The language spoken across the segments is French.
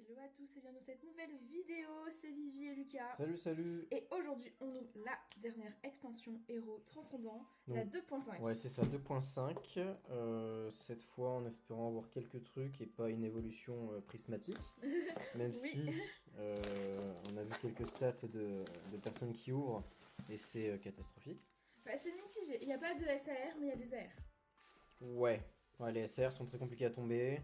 Hello à tous et bienvenue dans cette nouvelle vidéo, c'est Vivi et Lucas. Salut. Et aujourd'hui on ouvre la dernière extension Héros Transcendant, la Donc, 2.5. ouais, c'est ça, 2.5. Cette fois, en espérant avoir quelques trucs et pas une évolution prismatique. Même Oui, si on a vu quelques stats de personnes qui ouvrent et c'est catastrophique. bah, c'est mitigé, il n'y a pas de SAR mais il y a des AR. Ouais. Ouais, les SR sont très compliqués à tomber.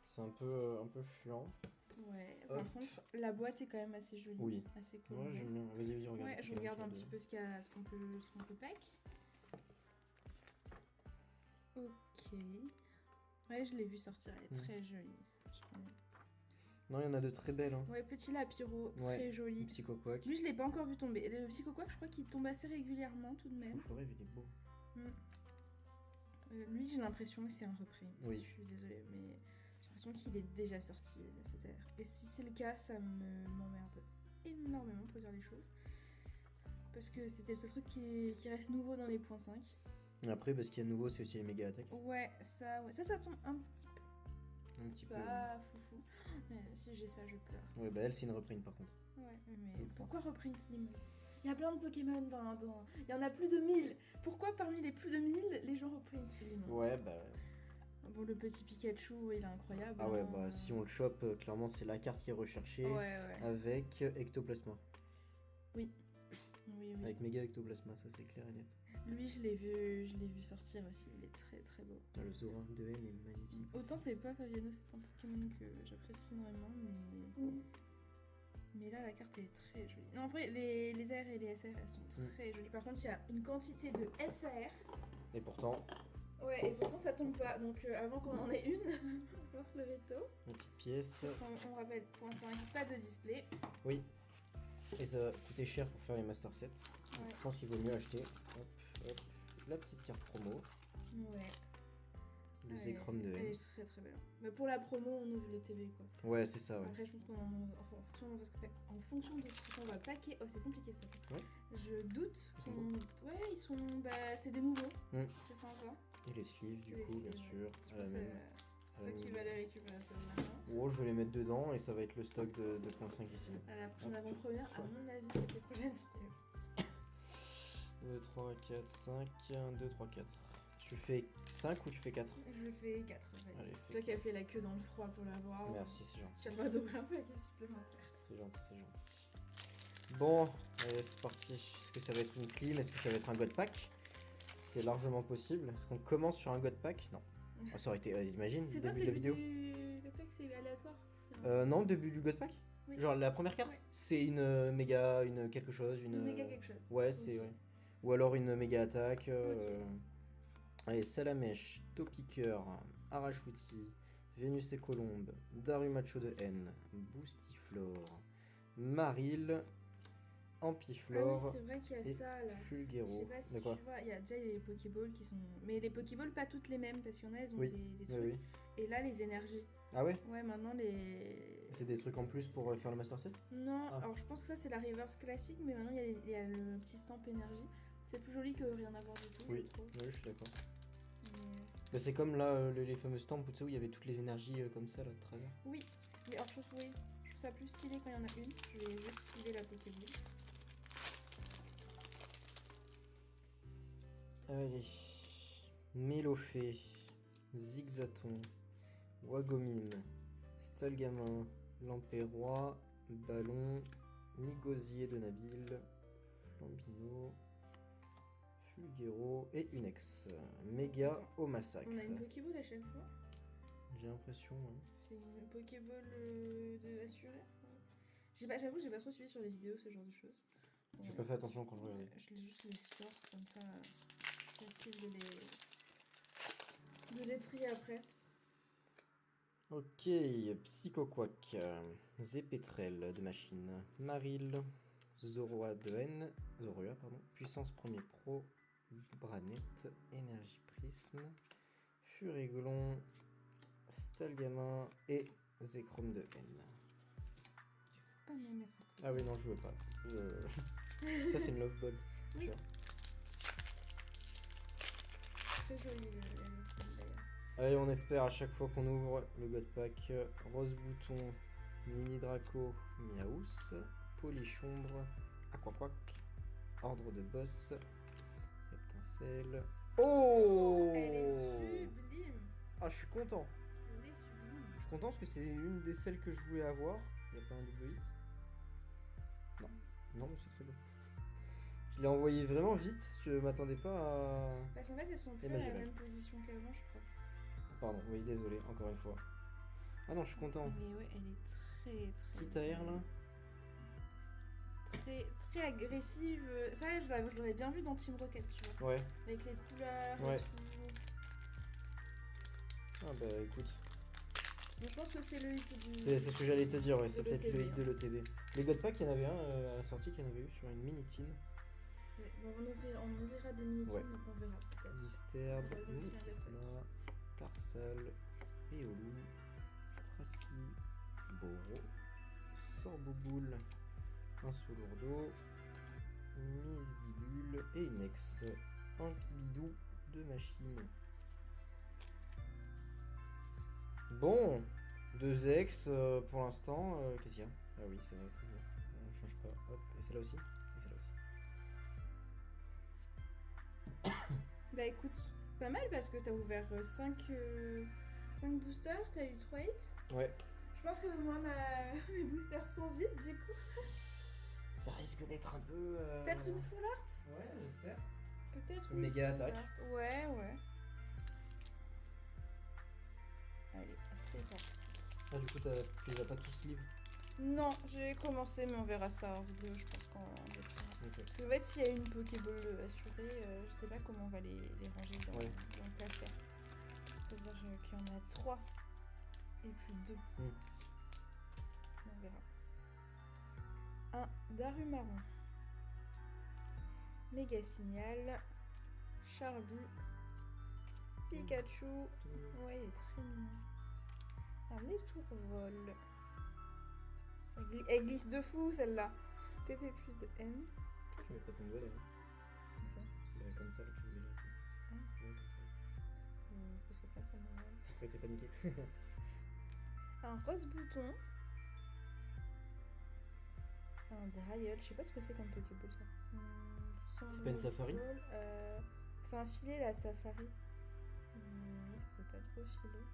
C'est un peu chiant. Ouais, Hop. par contre la boîte est quand même assez jolie, Oui. assez Moi, colorée. j'aime bien. Vas-y, regarde. Ouais, je regarde un petit peu ce qu'on peut pack. Ok. Ouais, je l'ai vu sortir, elle est très jolie. Non, il y en a de très belles. Hein. Ouais, petit lapiro, Ouais, très joli. petit coquac. Lui, je l'ai pas encore vu tomber. Le petit coquac, je crois qu'il tombe assez régulièrement tout de même. Floré, il est beau. Lui, j'ai l'impression que c'est un reprint. Oui. Je suis désolée, mais j'ai l'impression qu'il est déjà sorti cette ère. Et si c'est le cas, ça m'emmerde énormément pour dire les choses. Parce que c'était le seul truc qui reste nouveau dans les points 5. Et après, parce qu'il y a de nouveau, c'est aussi les méga attaques. Ouais, ça tombe un petit peu. Un petit peu. Pas foufou. Mais si j'ai ça, je pleure. Ouais, bah elle, c'est une reprint par contre. Ouais, mais pourquoi reprint Nemo? Il y a plein de Pokémon dans... Il y en a plus de 1000. Pourquoi parmi les plus de 1000, les gens reprint Nemo? Ouais, bah. Bon, le petit Pikachu, il est incroyable. Ah ouais, hein. bah si on le chope, clairement, c'est la carte qui est recherchée. Ouais. Avec Ectoplasma. Oui. Avec méga Ectoplasma, ça c'est clair et net. Lui, je l'ai vu sortir aussi. Il est très très beau. Le Zora de N est magnifique. Autant c'est pas Fabiano, c'est pas un Pokémon que j'apprécie énormément, mais là la carte est très jolie. Non, en vrai, les AR et les SR, elles sont très jolies. Par contre, il y a une quantité de SAR. Et pourtant, Ouais, et pourtant ça tombe pas. Donc avant qu'on en ait une, il faut se lever tôt. une petite pièce. On rappelle, point 5, pas de display. Oui. Et ça va coûter cher pour faire les Master Sets. Donc, je pense qu'il vaut mieux acheter. Hop. La petite carte promo. Ouais. Le Zekrom de Elle N. est très très belle. Mais pour la promo, on ouvre le TV quoi. Ouais, c'est ça, ouais. Après, je pense en fonction de ce qu'on va packer. Oh, c'est compliqué ce paquet. Ouais. Je doute. Ils sont beaux. Ouais, ils sont. Bah, c'est des nouveaux. Mm. C'est sympa. Et les sleeves, du Les coup, sleeves, bien sûr. Je À la pense que même. c'est toi qui vas les récupérer celle-là. Oh, je vais les mettre dedans et ça va être le stock de 2.5 ici. À la prochaine avant-première, à mon avis, c'est les prochaines. 2, 3, 4, 5, 1, 2, 3, 4. Tu fais 5 ou tu fais 4? Je fais 4. Allez, C'est toi qui as fait la queue dans le froid pour l'avoir. Merci, c'est gentil. Tu as le droit d'ouvrir un paquet supplémentaire. C'est gentil. Bon, allez, c'est parti. Est-ce que ça va être une clean? Est-ce que ça va être un God Pack? C'est largement possible. Est-ce qu'on commence sur un God Pack? Non. Oh, ça aurait été, imagine, C'est le quoi début le de la début vidéo. du God Pack? C'est aléatoire? C'est Non, le début du God Pack? Oui. Genre la première carte? Ouais. C'est une méga, une quelque chose, Une méga quelque chose. Ouais, c'est... Ok. Ouais. Ou alors une méga attaque. Ok. Allez, Salamèche, Topiqueur, Arachouti, Vénus et Colombe, Darumacho de N, Boostiflore, Maril, Ah Ampiflore oui, c'est vrai qu'il y a et ça là. Je Fulguero. sais pas si De tu quoi? vois, il y a déjà les Pokéballs qui sont. Mais les Pokéballs, pas toutes les mêmes, parce qu'il y en a, elles ont Oui. des Oui, trucs. oui. Et là, les énergies. Ah ouais? Ouais, maintenant les. C'est des trucs en plus pour faire le Master Set? Non, Ah. alors je pense que ça c'est la reverse classique, mais maintenant il y a le petit stamp énergie. C'est plus joli que rien à voir du tout, Oui, je trouve. oui, je suis d'accord. Mais- Bah, c'est comme là, les fameux stamps, tu sais, où il y avait toutes les énergies comme ça, là, de travers. Oui, mais alors je trouve ça plus stylé quand il y en a une. Je vais juste filer la Pokéball. Allez. Mélofée, Zigzaton, Wagomine, Stalgamin, Lampérois, Ballon, Nigosier de Nabil, Flambino, Fulguero et Unex. Méga au massacre. On a une Pokéball à chaque fois. J'ai l'impression, hein. C'est une Pokéball de assurée. J'avoue, j'ai pas trop suivi sur les vidéos ce genre de choses. J'ai pas fait attention quand je regardais. Je juste les sors comme ça, facile de les trier après. Ok, Psychoquack, Zépetrel de machine, Maril, Zorua de N, Zorua, pardon, Puissance premier pro, Branette, Énergie Prisme, Furéglon, Stalgamin et Zekrom de N. Pas me mettre à côté. Ah oui, non, je veux pas. Ça, c'est une Love Ball. Oui. Très joli d'ailleurs. Allez, on espère à chaque fois qu'on ouvre le God Pack, Rose Bouton, Mini Draco, Miaous, Polychombre, Aquaquac, Ordre de Boss, Étincelle. Oh, Elle est sublime. Ah, je suis content. Elle est sublime. Je suis content parce que c'est une des celles que je voulais avoir. Il n'y a pas un double hit. Non. Non, mais c'est très beau. Je l'ai envoyé vraiment vite. Je m'attendais pas à... Parce qu'en fait, elles sont plus à la même position qu'avant, je crois. Pardon, oui, désolé, encore une fois. Ah non, je suis content. Mais ouais, elle est très Petite air là. Très agressive. Ça, je l'aurais bien vu dans Team Rocket, tu vois. Ouais. Avec les couleurs Ouais. et tout. Ah bah écoute. Donc, je pense que c'est le hit du... C'est ce que j'allais te dire, ouais. C'est de peut-être le l'ETB, hit de l'ETB. Les Godpack, il y en avait un à la sortie qui en avait eu sur une mini-tin. Ouais, bon, on ouvrira des mini Ouais. donc on verra peut-être. Listerbe, On va réussir à Mutisma, Tarsal, Riolu, Stracy, Boro, Sorbouboule, un Soulourdeau, Misdibule et une ex. Un Pibidou de machine. Bon, deux ex pour l'instant. Qu'est-ce qu'il y a? Ah oui, c'est vrai que on change pas. Hop, et celle-là aussi? Et celle-là aussi. Bah écoute, pas mal parce que t'as ouvert 5 boosters, t'as eu 3 hits. Ouais. Je pense que moi, mes boosters sont vides du coup. Ça risque d'être un peu. Peut-être une full art? Ouais, j'espère. Peut-être Une méga full attaque. art. Ouais. Allez, c'est parti. Ah, du coup, tu les as pas tous livres. Non, j'ai commencé, mais on verra ça hors vidéo, je pense qu'on détruira. Ok. Parce qu'en fait, s'il y a une Pokéball assurée, je sais pas comment on va les ranger dans le placeur. C'est-à-dire qu'il y en a 3 et puis 2. On verra. Un Darumaron. Méga Signal. Charby. Pikachu. Ouais, il est très mignon. Un Étourvol. Elle glisse de fou celle-là. PP plus de N. Tu mets pas ton doigt là. Comme ça. Bah, comme ça, là, tu le mets là, comme ça. Ah. Ouais, comme ça. Je sais pas, ça me va. Après, t'es paniqué. Un Rose Bouton. Un Drayel. Je sais pas ce que c'est comme Pokéball ça. C'est pas une Safari? C'est un filet la Safari. Ça peut pas trop filer.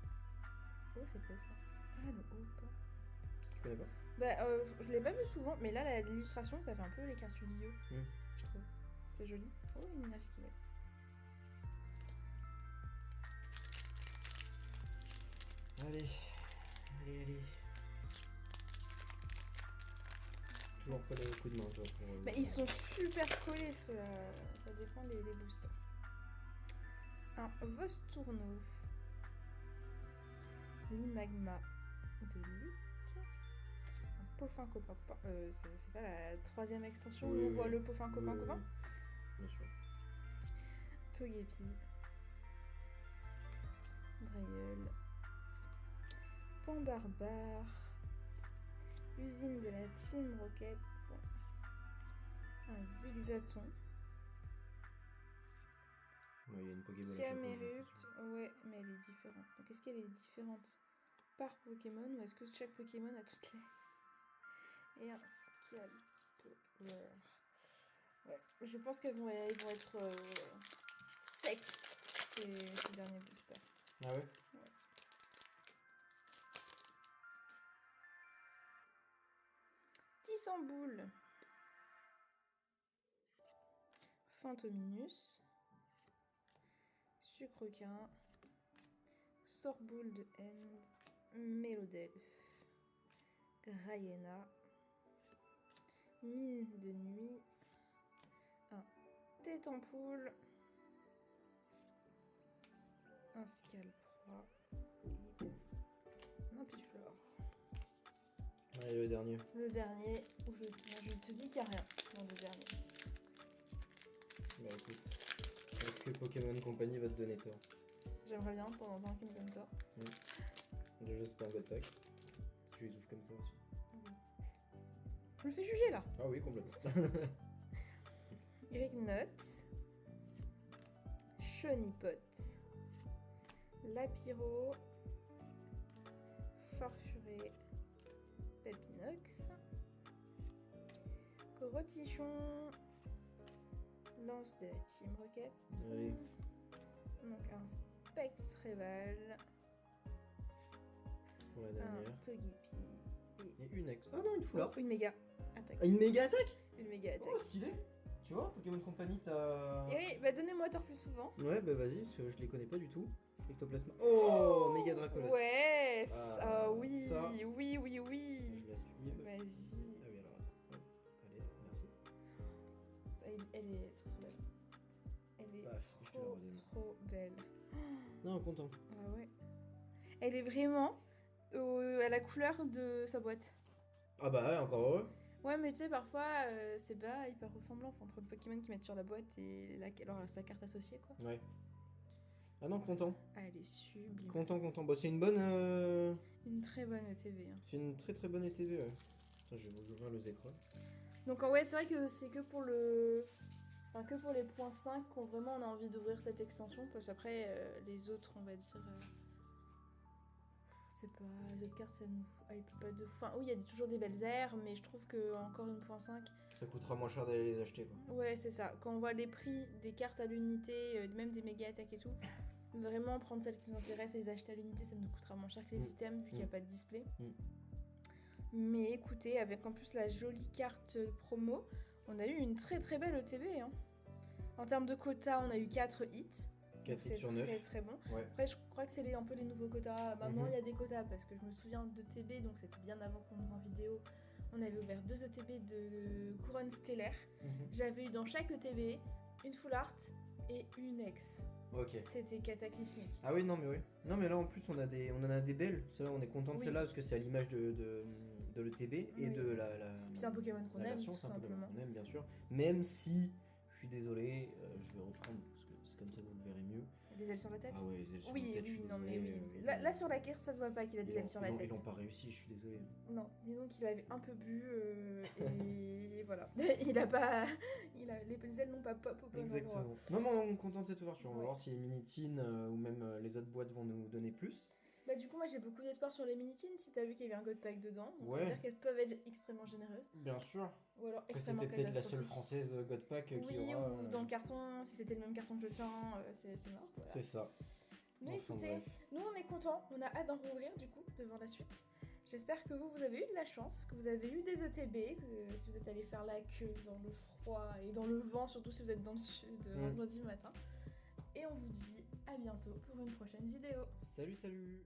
Oh, c'est quoi ça? Ah, le haut pas. Tu connais pas? Bah, je l'ai pas vu souvent, mais là, l'illustration, ça fait un peu les cartes Yu-Gi-Oh! Je trouve. C'est joli. Oh, une énergie qui va. Allez. Toujours pas les coups de main, toi. Mais ils sont super collés, ceux-là. Ça dépend les boosters. Un Vostourneau. L'Imagma de lutte. Un Poffin copain. C'est pas la 3e extension où on voit le Poffin copain. Bien sûr. Togepi. Drayel. Pandarbar. Usine de la Team Rocket. Un Zigzaton. Ouais, il y a une Pokéball. Camerupt. Ouais, mais elle est différente. Donc est-ce qu'elle est différente par Pokémon ou est-ce que chaque Pokémon a toutes les... Et un Scalper. Ouais, je pense qu'elles vont être secs ces derniers boosters. Ah ouais? Tissamboule. Fantominus. Sucrequin. Sorboule de End. Mélodelph. Grayena. Mine de nuit. Un Tétampoule. Un Scalproie. Et un Piflore. Allez, le dernier. Le dernier, où je te dis qu'il n'y a rien dans le dernier. Bah écoute, est-ce que Pokémon Company va te donner tort? J'aimerais bien de temps en temps qu'il me donne tort. Déjà, c'est pas un Godpack. Tu les ouvres comme ça aussi. Je me fais juger là. Ah oui, complètement. Grignot. Chonipot. Lapiro. Farfuré. Pepinox. Corotichon. Lance de la Team Rocket. Allez. Donc un Spectreval. Pour la Un dernière. Togepi. Et une ex. Oh non, une foulard. Une méga attaque. Ah, une méga attaque. Une méga attaque. Oh, stylé. Tu vois, Pokémon Company, t'as. Et oui, bah donnez-moi tort plus souvent. Ouais, bah vas-y, parce que je les connais pas du tout. Ectoplasma. Oh, méga Dracolos. Ouais, Ah, oui, ça. oui, oui, Je oui. laisse libre. Vas-y. Ah oui, alors attends. Hop. Allez, merci. Elle est trop belle. Elle est Bah, je te la trop, redonne. trop belle. Non, content. Ah ouais. Elle est vraiment à la couleur de sa boîte. Ah bah ouais, encore heureux. Ouais, mais tu sais, parfois, c'est pas hyper ressemblant entre le Pokémon qui mettent sur la boîte et alors, sa carte associée, quoi. Ouais. Ah non, content. Ah, elle est sublime. Content, content. Bah, c'est une bonne. Une très bonne ETV. Hein. C'est une très très bonne ETV, ouais. Attends, je vais vous ouvrir le Zekrom. Donc, ouais, c'est vrai que c'est que pour le. Enfin, que pour les points 5 qu'on vraiment on a envie d'ouvrir cette extension. Parce qu'après, les autres, on va dire. C'est pas. Les autres cartes, ça nous hype pas de. Enfin, oui, il y a toujours des belles airs, mais je trouve que encore une point 5. Ça coûtera moins cher d'aller les acheter, quoi. Ouais, c'est ça. Quand on voit les prix des cartes à l'unité, même des méga attaques et tout, vraiment prendre celles qui nous intéressent et les acheter à l'unité, ça nous coûtera moins cher que les items vu qu'il n'y a pas de display. Mais écoutez, avec en plus la jolie carte promo, on a eu une très très belle ETB. Hein. En termes de quota, on a eu 4 hits. 4 hits sur C'est 9. très très bon. Ouais. Après, je crois que c'est un peu les nouveaux quotas. Maintenant, il y a des quotas parce que je me souviens de TB, donc c'était bien avant qu'on ouvre en vidéo. On avait ouvert 2 ETB de couronne stellaire. J'avais eu dans chaque ETB une full art et une ex. Ok. C'était cataclysmique. Ah oui, non, mais oui. Non, mais là en plus, on en a des belles. Celle-là, on est content de Oui. celle-là parce que c'est à l'image de l'ETB et Oui. de la. Puis c'est un Pokémon qu'on la aime, version, tout c'est un Pokémon simplement. qu'on aime, bien sûr. Même si, je suis désolé, je vais reprendre parce que c'est comme ça que vous le verrez mieux. Les ailes sur la tête. Ah ouais, les ailes sur Oui, la tête, je oui, suis non, mais désolé. oui. Là, sur la carte, ça se voit pas qu'il a des ailes sur la tête. Ils l'ont pas réussi, je suis désolé. Non, disons qu'il avait un peu bu et voilà. Il a pas. Les ailes n'ont pas pop au bon endroit. Exactement. Non, mais on est content de cette ouverture. On va Ouais. voir si les mini-teens ou même les autres boîtes vont nous donner plus. Bah, du coup, moi j'ai beaucoup d'espoir sur les mini-teens si t'as vu qu'il y avait un God Pack dedans. Donc Ouais. ça veut dire qu'elles peuvent être extrêmement généreuses. Bien sûr. Ou alors Après, extrêmement c'était peut-être la seule catastrophiques. française God Pack qui Oui, aura. ou dans le carton, si c'était le même carton que le sien, c'est mort. Voilà. C'est ça. Mais Enfin, écoutez, bref. nous on est contents, on a hâte d'en rouvrir du coup devant la suite. J'espère que vous avez eu de la chance, que vous avez eu des ETB, que si vous êtes allé faire la queue dans le froid et dans le vent, surtout si vous êtes dans le sud vendredi matin. Et on vous dit à bientôt pour une prochaine vidéo. Salut, salut.